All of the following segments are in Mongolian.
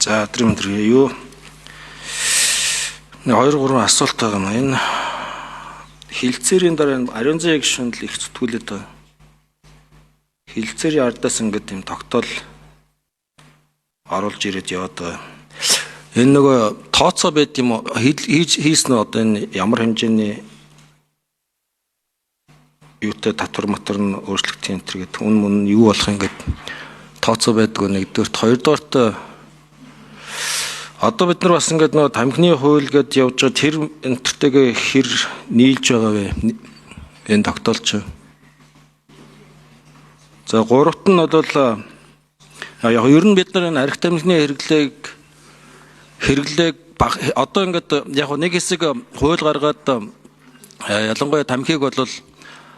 За өдрийн юу 2-3 асуулт байгаа юм. Энэ хилцээрийн дараа ариун зээг гишүүнд л их зүтгүүлээд байгаа. Хилцээрийн ардаас ингээд юм тогтоол оруулж ирээд яваад байгаа. Энэ нөгөө тооцоо байд юм уу? Хийсэн нь одоо энэ ямар хэмжээний юутай татвар матвар нь өөрчлөгдсөн энэ төр гэдэг үн мөн юу болох юм гээд тооцоо байдаг нэгдүгээрт, хоёрдугаарт одоо бид нар бас ингээд нөгөө тамхины хууль гээд явж байгаа тэр энтертэйгээ хэр нийлж байгаа вэ? Энэ тогтоолч. За гуравт нь бол яг ер нь бид нар энэ архи тамхины хэрэглээг одоо ингээд яг нэг хэсэг хууль гаргаад ялангуяа тамхиг бол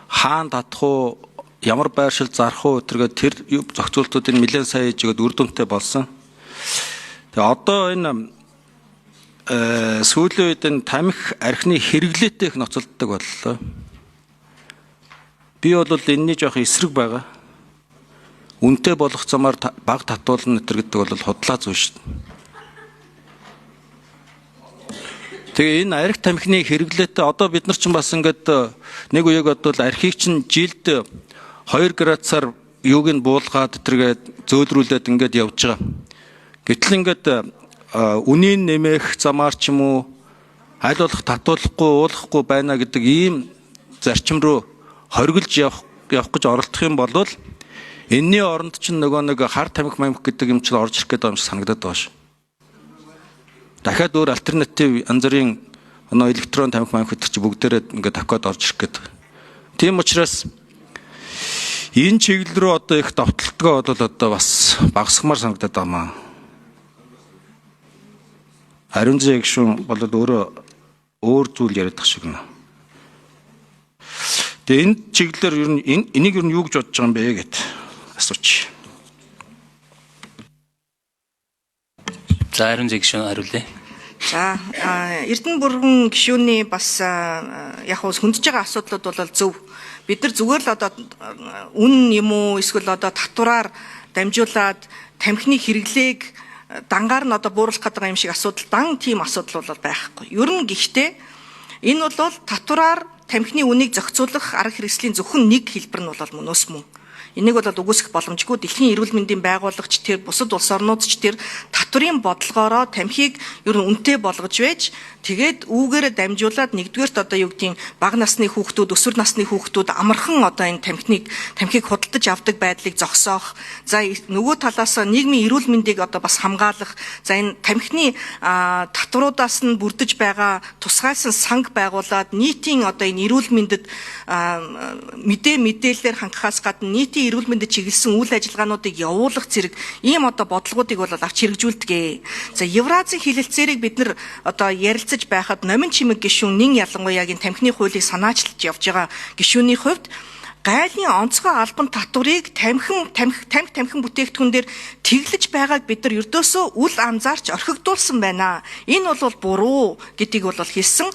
хаан татах уу, ямар байршил зарах уу тэргээд тэр зохицуултуудын нэлээд сайн хийгээд үр дүнтэй болсон. Тэгээ одоо энэ сүүлийн үед энэ тамхи архины хэрэглээтэй их ноцолддог боллоо. Би бол энэний жоох эсрэг байгаа. Үнэтэй болох замаар баг татуулна гэдэг бол худлаа зүйл шүү дээ. Тэгээ энэ архи тамхины хэрэглээтэй одоо бид нар ч бас ингээд нэг үеиг бодвол архийг чинь жилд 2 градусаар юуг нь буулгаад тэргээд зөөлрүүлээд ингээд явж байгаа. Гэтэл ингээд үнийн нэмэх замаар ч юм уу аль болох татуулахгүй уулахгүй байна гэдэг ийм зарчим руу хоригдж явах гэж оролдох юм бол энэний оронд ч нөгөө нэг хар тамхи мамх гэдэг юм чинь орж ирэх гэдэг юм шиг санагдаад байгаа ш. Дахиад өөр альтернатив янз бүрийн электрон тамхи мамх гэдэг чинь бүгдээрээ ингээд дахиад орж ирэх гэдэг. Тийм учраас энэ чиглэл рүү одоо их давталтгаа бол одоо бас багасгамаар санагдаад байгаа маа. Ариун зээг гишүүн бол өөрөө өөр зүйл яриад тах шиг нэ. Тэгээ энэ чиглэлээр ер нь энийг ер нь юу гэж бодож байгаа юм бэ гэд асууч. За ариун зээг гишүүн хариулъя. За Эрдэнэ бүрэн гишүүний бас яг хүндж байгаа асуудлууд бол зөв. Бид нар зүгээр л одоо үн юм уу эсвэл одоо татвараар дамжуулаад тамхины хэрэглээг дангаар нь одоо бууруулах гэдэг юм шиг асуудал тийм асуудал бол байхгүй. Ер нь гэхдээ энэ бол татвараар тамхины үнийг зохицуулах арга хэрэгслийн зөвхөн нэг хэлбэр нь бол мөнөөс мөн. Энийг бол үгүйсэх боломжгүй. Дэлхийн эрүүл мэндийн байгуулагч тэр бусад улс орнуудч тэр татврын бодлогоороо тамхиг ер нь үнэтэй болгож байж тэгээд үүгээрээ дамжуулаад нэгдүгээрт одоо юу гэдгийг бага насны хүүхдүүд, өсвөр насны хүүхдүүд амархан одоо энэ тамхиг худалдаж авдаг байдлыг зогсоох. За нөгөө талаас нийгмийн эрүүл мэндийг одоо бас хамгаалах. За энэ тамхины татваруудаас нь бүрдэж байгаа тусгайсан санг байгуулад нийтийн одоо энэ эрүүл мэндэд мэдээлэлээр хангахаас гадна нийтийн эрүүл мэндэд чиглэсэн үйл ажиллагаануудыг явуулах зэрэг ийм одоо бодлогуудыг бол авч хэрэгжүүлдэг. За Евразийн хэлэлцээрийг бид нар одоо ярилцаж байхад номин чимэг гишүүн нин ялангуяа тамхины хуулийг санаачилж явж байгаа гишүүний хувьд гайлын онцгой албан татварыг тамхин бүтээгдэхүүн дээр тэглэж байгааг бид нар ердөөсөө үл анзаарч орхигдуулсан байна. Энэ бол буруу гэдгийг бол хэлсэн.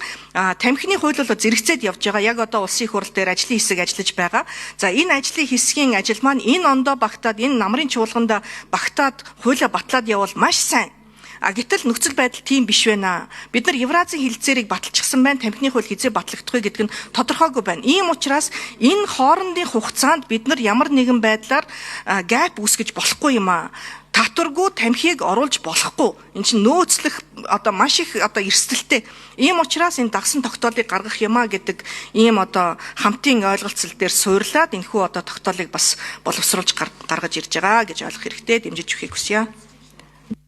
Тамхины хууль бол зэрэгцээд явж байгаа. Яг одоо улсын их хурл дээр ажлын хэсэг ажиллаж байгаа. За энэ ажлын хэсгийн ажил маань энэ ондоо багтаад энэ намрын чуулганд багтаад хуулиа батлаад явбал маш сайн. Гэтэл нөхцөл байдал тийм биш байна. Бид нар Евразийн хэлэлцээрийг баталчихсан байна. Тамхины хууль хизээ батлагдах вэ гэдэг нь тодорхойгүй байна. Ийм учраас энэ хоорондын хугацаанд бид нар ямар нэгэн байдлаар гэп үүсгэж болохгүй юм аа. Татваргүй тамхиг оруулж болохгүй. Энэ чинь нөөцлөх одоо маш их одоо эрсдэлтэй. Ийм учраас энэ дагсан тогтоолыг гаргах юмаа гэдэг ийм одоо хамтын ойлголцол дээр суйрлаад энэхүү одоо тогтоолыг бас боловсруулж гаргаж ирж байгаа гэж ойлгох хэрэгтэй. Дэмжиж өгөхийг хүсье.